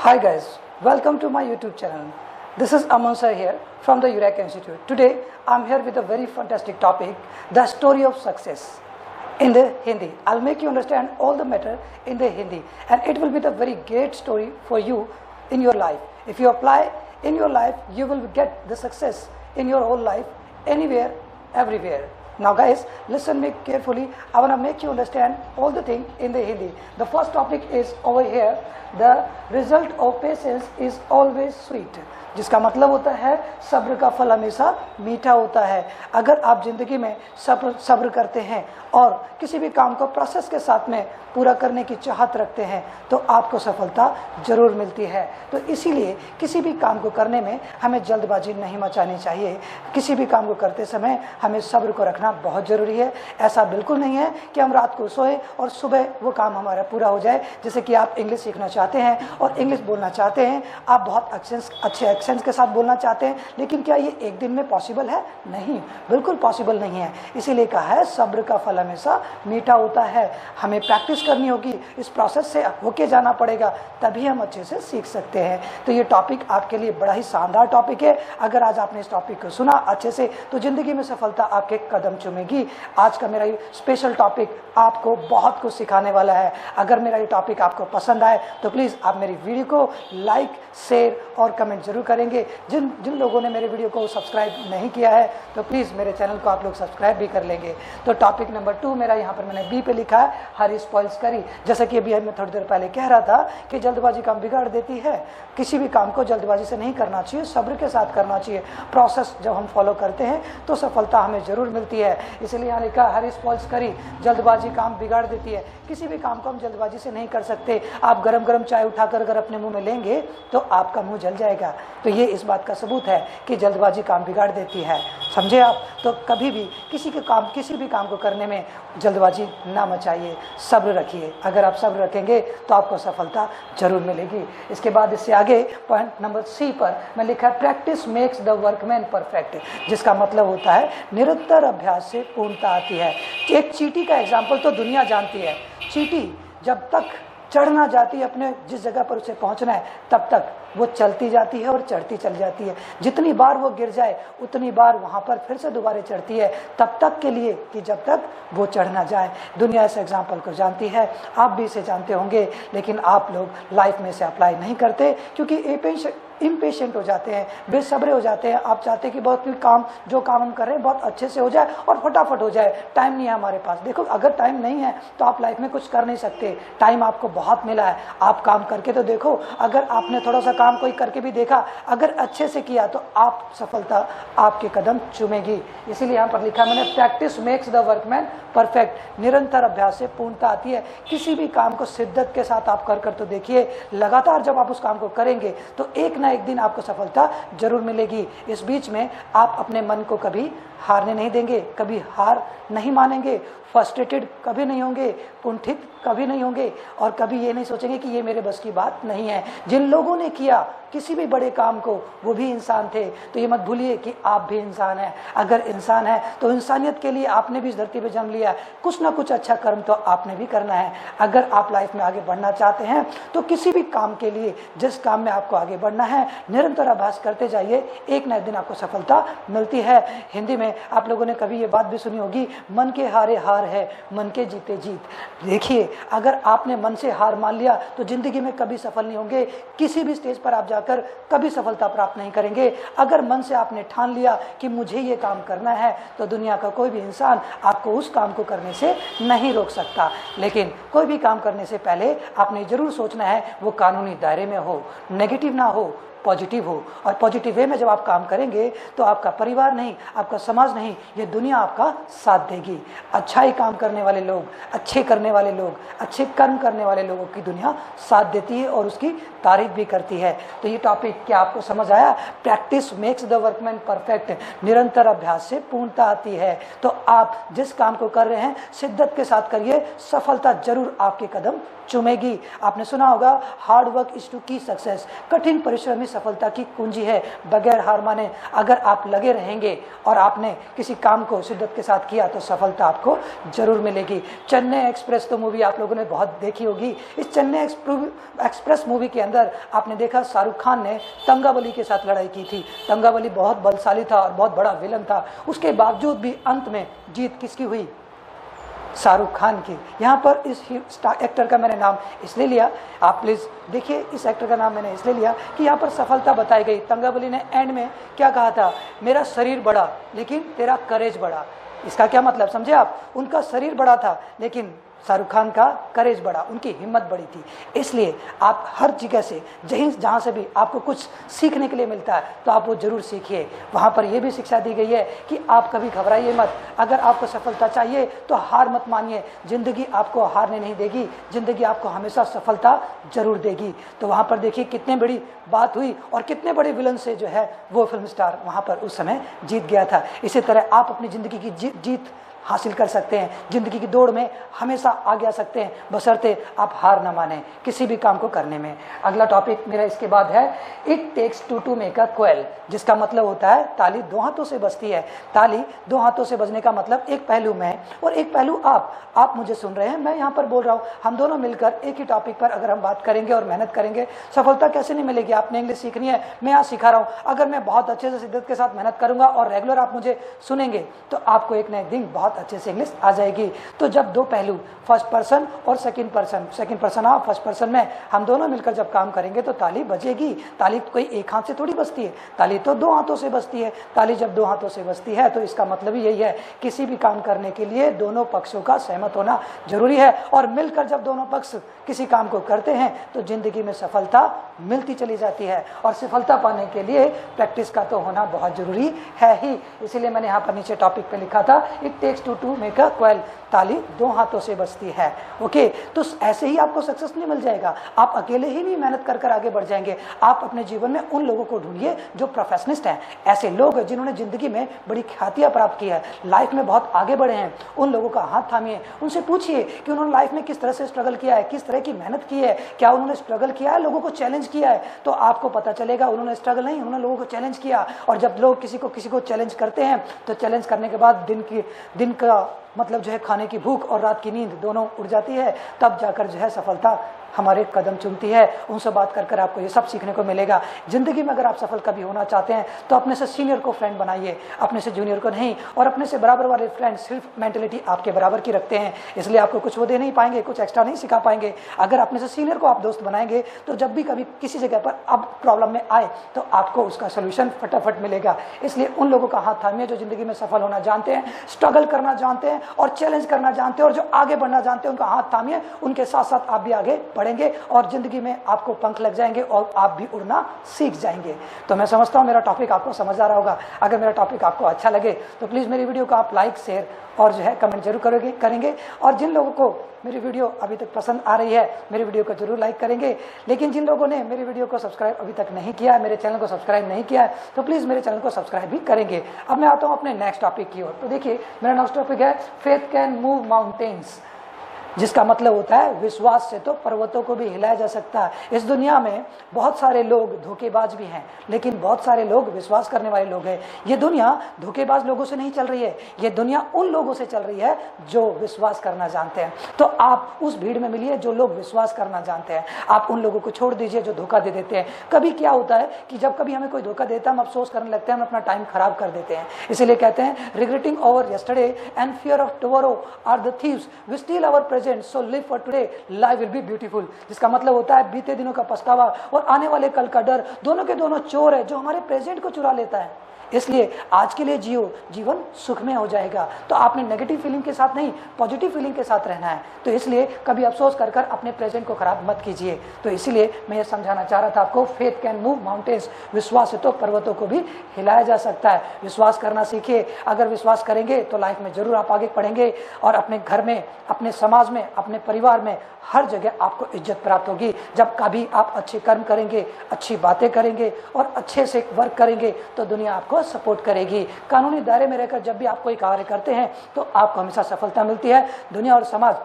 Hi guys, welcome to my YouTube channel. This is Aman sir here from the Eureka Institute. Today I'm here with a very fantastic topic, the story of success in the Hindi. I'll make you understand all the matter in the Hindi, and it will be the very great story for you in your life. If you apply in your life, you will get the success in your whole life, anywhere, everywhere. Now guys, listen me carefully. I want to make you understand all the thing in the Hindi. The first topic is over here. The result of patience is always sweet. जिसका मतलब होता है सब्र का फल हमेशा मीठा होता है। अगर आप जिंदगी में सब्र करते हैं और किसी भी काम को प्रोसेस के साथ में पूरा करने की चाहत रखते हैं तो आपको सफलता जरूर मिलती है। तो इसीलिए किसी भी काम को करने में हमें जल्दबाजी नहीं मचानी चाहिए। किसी भी काम को करते समय हमें सब्र को रखना बहुत ज़रूरी है। ऐसा बिल्कुल नहीं है कि हम रात को सोए और सुबह वो काम हमारा पूरा हो जाए। जैसे कि आप इंग्लिश सीखना चाहते हैं और इंग्लिश बोलना चाहते हैं, आप बहुत अच्छे एक्सेंट के साथ बोलना चाहते हैं, लेकिन क्या ये एक दिन में पॉसिबल है? नहीं, बिल्कुल पॉसिबल नहीं है। इसीलिए कहा है सब्र का फल हमेशा मीठा होता है। हमें प्रैक्टिस करनी होगी, इस प्रोसेस से होके जाना पड़ेगा, तभी हम अच्छे से सीख सकते हैं। तो ये टॉपिक आपके लिए बड़ा ही शानदार टॉपिक है। अगर आज आपने इस टॉपिक को सुना अच्छे से तो जिंदगी में सफलता आपके कदम चूमेगी। आज का मेरा ये स्पेशल टॉपिक आपको बहुत कुछ सिखाने वाला है। अगर मेरा ये टॉपिक आपको पसंद आए तो प्लीज़ आप मेरी वीडियो को लाइक, शेयर और कमेंट जरूर करेंगे। जिन लोगों ने मेरे वीडियो को सब्सक्राइब नहीं किया है तो प्लीज़ मेरे चैनल को आप लोग सब्सक्राइब भी कर लेंगे। तो टॉपिक नंबर 2 मेरा यहाँ पर मैंने बी पे लिखा है, हरी स्पॉइल्स करी। जैसा कि अभी मैं थोड़ी देर पहले कह रहा था कि जल्दबाजी काम बिगाड़ देती है। किसी भी काम को जल्दबाजी से नहीं करना चाहिए, सब्र के साथ करना चाहिए। प्रोसेस जब हम फॉलो करते हैं तो सफलता हमें जरूर मिलती है। इसलिए यहाँ लिखा हरी स्पॉइल्स करी, जल्दबाजी काम बिगाड़ देती है। किसी भी काम को हम जल्दबाजी से नहीं कर सकते। आप गरम गरम चाय उठाकर अगर अपने मुंह में लेंगे तो आपका मुंह जल जाएगा। तो ये इस बात का सबूत है कि जल्दबाजी काम बिगाड़ देती है। समझे आप? तो कभी भी किसी भी काम को करने में जल्दबाजी ना मचाइए, सब्र रखिए। अगर आप सब्र रखेंगे तो आपको सफलता जरूर मिलेगी। इसके बाद इससे आगे पॉइंट नंबर सी पर मैं लिखा है practice makes the workman perfect, जिसका मतलब होता है निरंतर अभ्यास से पूर्णता आती है। एक चींटी का एग्जाम्पल तो दुनिया जानती है। चींटी जब तक चढ़ना जाती है, अपने जिस जगह पर उसे पहुंचना है, तब तक वो चलती जाती है और चढ़ती चल जाती है। जितनी बार वो गिर जाए उतनी बार वहां पर फिर से दोबारा चढ़ती है, तब तक के लिए कि जब तक वो चढ़ ना जाए। दुनिया इस एग्जाम्पल को जानती है, आप भी इसे जानते होंगे, लेकिन आप लोग लाइफ में इसे अप्लाई नहीं करते क्योंकि इम्पेशेंट हो जाते हैं, बेसब्रे हो जाते हैं। आप चाहते हैं कि बहुत जो काम हम कर रहे हैं बहुत अच्छे से हो जाए और फटाफट हो जाए। टाइम नहीं है हमारे पास। देखो, अगर टाइम नहीं है तो आप लाइफ में कुछ कर नहीं सकते। टाइम आपको बहुत मिला है, आप काम करके तो देखो। अगर आपने थोड़ा सा काम कोई करके भी देखा, अगर अच्छे से किया तो आप सफलता आपके कदम चूमेगी। इसीलिए यहाँ पर लिखा मैंने practice makes the workman perfect. निरंतर अभ्यास से पूर्णता आती है। किसी भी काम को शिद्दत के साथ आप कर तो देखिए, लगातार जब आप उस काम को करेंगे तो एक ना एक दिन आपको सफलता जरूर मिलेगी। इस बीच में आप अपने मन को कभी हारने नहीं देंगे, कभी हार नहीं मानेंगे, फ्रस्ट्रेटेड कभी नहीं होंगे, कुंठित कभी नहीं होंगे और कभी ये नहीं सोचेंगे कि ये मेरे बस की बात नहीं है। जिन लोगों ने किया किसी भी बड़े काम को वो भी इंसान थे, तो ये मत भूलिए कि आप भी इंसान हैं। अगर इंसान है तो इंसानियत के लिए आपने भी इस धरती पे जन्म लिया है। कुछ ना कुछ अच्छा कर्म तो आपने भी करना है। अगर आप लाइफ में आगे बढ़ना चाहते हैं तो किसी भी काम के लिए, जिस काम में आपको आगे बढ़ना है, निरंतर अभ्यास करते जाइए। एक ना एक दिन आपको सफलता मिलती है। हिंदी में आप लोगों ने कभी ये बात भी सुनी होगी, मन के हारे हार है, मन के जीते जीत। देखिए, अगर आपने मन से हार मान लिया तो जिंदगी में कभी सफल नहीं होंगे। किसी भी स्टेज पर आप जाकर कभी सफलता प्राप्त नहीं करेंगे। अगर मन से आपने ठान लिया कि मुझे ये काम करना है तो दुनिया का कोई भी इंसान आपको उस काम को करने से नहीं रोक सकता। लेकिन कोई भी काम करने से पहले आपने जरूर सोचना है वो कानूनी दायरे में हो, नेगेटिव ना हो, पॉजिटिव हो। और पॉजिटिव वे में जब आप काम करेंगे तो आपका परिवार नहीं, आपका समाज नहीं, ये दुनिया आपका साथ देगी। अच्छाई काम करने वाले लोग, अच्छे करने वाले लोग, अच्छे कर्म करने वाले लोगों की दुनिया साथ देती है और उसकी तारीफ भी करती है। तो ये टॉपिक क्या आपको समझ आया? Practice makes the workman perfect. निरंतर अभ्यास से पूर्णता आती है। तो आप जिस काम को कर रहे हैं शिद्दत के साथ करिए, सफलता जरूर आपके कदम चूमेगी। आपने सुना होगा हार्ड वर्क इज टू की सक्सेस। कठिन परिश्रम ही सफलता की कुंजी है। बगैर हार माने अगर आप लगे रहेंगे और आपने किसी काम को शिद्दत के साथ किया तो सफलता आपको जरूर मिलेगी। चेन्नई एक्सप्रेस तो मूवी आप लोगों ने बहुत देखी होगी। इस चेन्नई एक्सप्रेस मूवी के अंदर आपने देखा शाहरुख खान ने तंगावली के साथ लड़ाई की थी। तंगावली बहुत बलशाली था और बहुत बड़ा विलन था, उसके बावजूद भी अंत में जीत किसकी हुई? शाहरुख खान की। यहाँ पर इस एक्टर का मैंने नाम इसलिए लिया, आप प्लीज़ देखिए, इस एक्टर का नाम मैंने इसलिए लिया कि यहाँ पर सफलता बताई गई। तंगावली ने एंड में क्या कहा था? मेरा शरीर बड़ा लेकिन तेरा करेज बड़ा। इसका क्या मतलब समझे आप? उनका शरीर बड़ा था लेकिन शाहरुख खान का करेज बड़ा, उनकी हिम्मत बड़ी थी। इसलिए आप हर जगह से जहाँ से भी आपको कुछ सीखने के लिए मिलता है तो आप वो जरूर सीखिए। वहाँ पर यह भी शिक्षा दी गई है कि आप कभी घबराइए मत। अगर आपको सफलता चाहिए तो हार मत मानिए। जिंदगी आपको हारने नहीं देगी, जिंदगी आपको हमेशा सफलता जरूर देगी। तो वहाँ पर देखिए कितने बड़ी बात हुई और कितने बड़े विलन से जो है वो फिल्म स्टार वहाँ पर उस समय जीत गया था। इसी तरह आप अपनी जिंदगी की जीत हासिल कर सकते हैं। जिंदगी की दौड़ में हमेशा आगे आ सकते हैं, बशर्ते आप हार ना माने किसी भी काम को करने में। अगला टॉपिक मेरा इसके बाद है it takes two to make a quarrel, जिसका मतलब होता है ताली दो हाथों से बजती है। ताली दो हाथों से बजने का मतलब एक पहलू मैं और एक पहलू आप मुझे सुन रहे हैं, मैं यहाँ पर बोल रहा हूँ। हम दोनों मिलकर एक ही टॉपिक पर अगर हम बात करेंगे और मेहनत करेंगे, सफलता कैसे नहीं मिलेगी? आपने इंग्लिश सीखनी है, मैं यहाँ सिखा रहा हूँ। अगर मैं बहुत अच्छे से शिद्दत के साथ मेहनत करूंगा और रेगुलर आप मुझे सुनेंगे तो आपको एक न एक दिन बहुत अच्छे से इंग्लिश आ जाएगी। तो जब दो पहलू फर्स्ट पर्सन और सेकंड पर्सन आप फर्स्ट पर्सन में हम दोनों मिलकर जब काम करेंगे तो ताली बजेगी। ताली कोई एक हाथ से थोड़ी बजती है, ताली तो दो हाथों से बजती है। ताली जब दो हाथों से बजती है तो इसका मतलब यही है किसी भी काम करने के लिए दोनों पक्षों का सहमत होना जरूरी है। और मिलकर जब दोनों पक्ष किसी काम को करते हैं तो जिंदगी में सफलता मिलती चली जाती है। और सफलता पाने के लिए प्रैक्टिस का तो होना बहुत जरूरी है ही। इसीलिए मैंने यहाँ पर नीचे टॉपिक पे लिखा था it takes two make a quarrel, ताली दो हाथों से बजती है। ओके, तो ऐसे ही आपको सक्सेस नहीं मिल जाएगा। आप अकेले ही नहीं मेहनत कर आगे बढ़ जाएंगे। आप अपने जीवन में उन लोगों को ढूंढिए जो प्रोफेशनिस्ट हैं, ऐसे लोग जिन्होंने जिंदगी में बड़ी ख्यातियां प्राप्त की है, लाइफ में बहुत आगे बढ़े हैं। उन लोगों का हाथ थामिए, उनसे पूछिए कि उन्होंने लाइफ में किस तरह से स्ट्रगल किया है, किस तरह की मेहनत की है, क्या उन्होंने स्ट्रगल किया है, लोगों को चैलेंज किया है। तो आपको पता चलेगा उन्होंने स्ट्रगल नहीं, उन्होंने लोगों को चैलेंज किया। और जब लोग किसी को चैलेंज करते हैं तो चैलेंज करने के बाद दिन का मतलब जो है खाने की भूख और रात की नींद दोनों उड़ जाती है, तब जाकर जो है सफलता हमारे कदम चूमती है। उनसे बात कर आपको ये सब सीखने को मिलेगा। जिंदगी में अगर आप सफल कभी होना चाहते हैं तो अपने से सीनियर को फ्रेंड बनाइए, अपने से जूनियर को नहीं। और अपने से बराबर वाले फ्रेंड सिर्फ मेंटेलिटी आपके बराबर की रखते हैं, इसलिए आपको कुछ वो दे नहीं पाएंगे, कुछ एक्स्ट्रा नहीं सिखा पाएंगे। अगर अपने से सीनियर को आप दोस्त बनाएंगे तो जब भी कभी किसी जगह पर अब प्रॉब्लम में आए तो आपको उसका सोल्यूशन फटाफट मिलेगा। इसलिए उन लोगों का हाथ थामिए जो जिंदगी में सफल होना जानते हैं, स्ट्रगल करना जानते हैं और चैलेंज करना जानते हैं, और जो आगे बढ़ना जानते हैं उनका हाथ थामिए। उनके साथ साथ आप भी आगे बढ़ेंगे और जिंदगी में आपको पंख लग जाएंगे और आप भी उड़ना सीख जाएंगे। तो मैं समझता हूं मेरा टॉपिक आपको समझ आ रहा होगा। अगर मेरा टॉपिक आपको अच्छा लगे तो प्लीज मेरी वीडियो को आप लाइक, शेयर और जो है कमेंट जरूर करेंगे। और जिन लोगों को मेरी वीडियो अभी तक पसंद आ रही है मेरी वीडियो को जरूर लाइक करेंगे। लेकिन जिन लोगों ने मेरी वीडियो को सब्सक्राइब अभी तक नहीं किया, मेरे चैनल को सब्सक्राइब नहीं किया है, तो प्लीज मेरे चैनल को सब्सक्राइब भी करेंगे। अब मैं आता हूं अपने नेक्स्ट टॉपिक की ओर। तो देखिए मेरा नेक्स्ट टॉपिक है फेथ कैन मूव माउंटेन्स, जिसका मतलब होता है विश्वास से तो पर्वतों को भी हिलाया जा सकता है। इस दुनिया में बहुत सारे लोग धोखेबाज भी हैं, लेकिन बहुत सारे लोग विश्वास करने वाले लोग हैं। ये दुनिया धोखेबाज लोगों से नहीं चल रही है, ये दुनिया उन लोगों से चल रही है जो विश्वास करना जानते हैं। तो आप उस भीड़ में मिलिए जो लोग विश्वास करना जानते हैं। आप उन लोगों को छोड़ दीजिए जो धोखा दे देते हैं। कभी क्या होता है कि जब कभी हमें कोई धोखा देता है हम अफसोस करने लगते हैं, हम अपना टाइम खराब कर देते हैं। इसीलिए कहते हैं regretting over yesterday and fear of tomorrow are the thieves we steal our present so live for today life will be beautiful. जिसका मतलब होता है बीते दिनों का पछतावा और आने वाले कल का डर दोनों के दोनों चोर है जो हमारे प्रेजेंट को चुरा लेता है। इसलिए आज के लिए जियो, जीवन सुखमय हो जाएगा। तो आपने नेगेटिव फीलिंग के साथ नहीं पॉजिटिव फीलिंग के साथ रहना है। तो इसलिए कभी अफसोस कर अपने प्रेजेंट को खराब मत कीजिए। तो इसीलिए मैं ये समझाना चाह रहा था आपको, फेथ कैन मूव माउंटेन्स, विश्वास से तो पर्वतों को भी हिलाया जा सकता है। विश्वास करना सीखिए। अगर विश्वास करेंगे तो लाइफ में जरूर आप आगे बढ़ेंगे और अपने घर में, अपने समाज में, अपने परिवार में हर जगह आपको इज्जत प्राप्त होगी। जब कभी आप अच्छे कर्म करेंगे, अच्छी बातें करेंगे और अच्छे से वर्क करेंगे तो दुनिया आपको सपोर्ट करेगी। कानूनी दायरे में रहकर जब भी आप कोई कार्य करते हैं तो आपको हमेशा सफलता मिलती है। दुनिया और समाज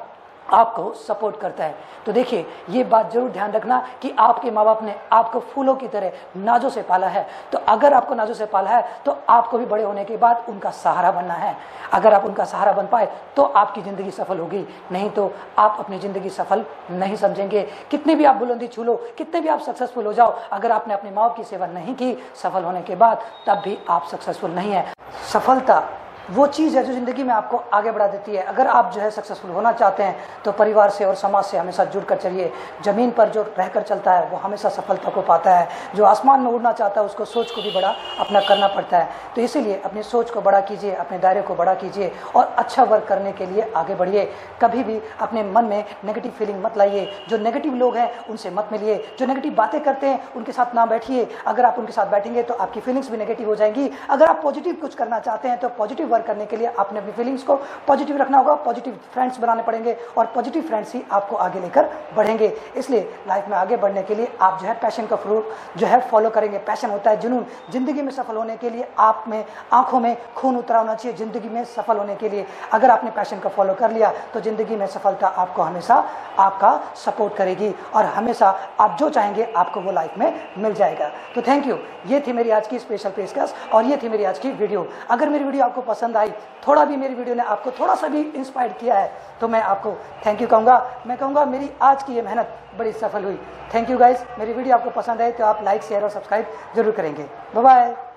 आपको सपोर्ट करता है। तो देखिए, ये बात जरूर ध्यान रखना कि आपके माँ बाप ने आपको फूलों की तरह नाजों से पाला है। तो अगर आपको नाजों से पाला है तो आपको भी बड़े होने के बाद उनका सहारा बनना है। अगर आप उनका सहारा बन पाए तो आपकी ज़िंदगी सफल होगी, नहीं तो आप अपनी ज़िंदगी सफल नहीं समझेंगे। कितनी भी आप बुलंदी छू लो, कितने भी आप सक्सेसफुल हो जाओ, अगर आपने अपने माँ बाप की सेवा नहीं की सफल होने के बाद, तब भी आप सक्सेसफुल नहीं है। सफलता वो चीज़ है जो ज़िंदगी में आपको आगे बढ़ा देती है। अगर आप जो है सक्सेसफुल होना चाहते हैं तो परिवार से और समाज से हमेशा जुड़कर चलिए। ज़मीन पर जो रहकर चलता है वो हमेशा सफलता को पाता है। जो आसमान में उड़ना चाहता है उसको सोच को भी बड़ा अपना करना पड़ता है। तो इसीलिए अपनी सोच को बड़ा कीजिए, अपने दायरे को बड़ा कीजिए और अच्छा वर्क करने के लिए आगे बढ़िए। कभी भी अपने मन में नेगेटिव फीलिंग मत लाइए। जो नेगेटिव लोग हैं उनसे मत मिलिए, जो नेगेटिव बातें करते हैं उनके साथ ना बैठिए। अगर आप उनके साथ बैठेंगे तो आपकी फीलिंग्स भी नेगेटिव हो जाएंगी। अगर आप पॉजिटिव कुछ करना चाहते हैं तो पॉजिटिव वर्क करने के लिए आपने अपनी फीलिंग्स को पॉजिटिव रखना होगा, पॉजिटिव फ्रेंड्स बनाने पड़ेंगे और पॉजिटिव फ्रेंड्स ही आपको आगे लेकर बढ़ेंगे। इसलिए लाइफ में आगे बढ़ने के लिए आप जो है पैशन का फ्रूट जो है फॉलो करेंगे। पैशन होता है जुनून। जिंदगी में सफल होने के लिए आप में आंखों में खून उतरा होना चाहिए। जिंदगी में सफल होने के लिए अगर आपने पैशन को फॉलो कर लिया तो जिंदगी में सफलता आपको हमेशा आपका सपोर्ट करेगी और हमेशा आप जो चाहेंगे आपको वो लाइफ में मिल जाएगा। तो थैंक यू। ये थी मेरी आज की स्पेशल पेशकश और ये थी मेरी आज की वीडियो। अगर मेरी वीडियो आपको पसंद आई, थोड़ा भी मेरी वीडियो ने आपको थोड़ा सा भी इंस्पायर किया है तो मैं आपको थैंक यू कहूँगा। मैं कहूँगा मेरी आज की ये मेहनत बड़ी सफल हुई। Thank you guys. मेरी वीडियो आपको पसंद आए तो आप लाइक शेयर और सब्सक्राइब जरूर करेंगे। Bye bye.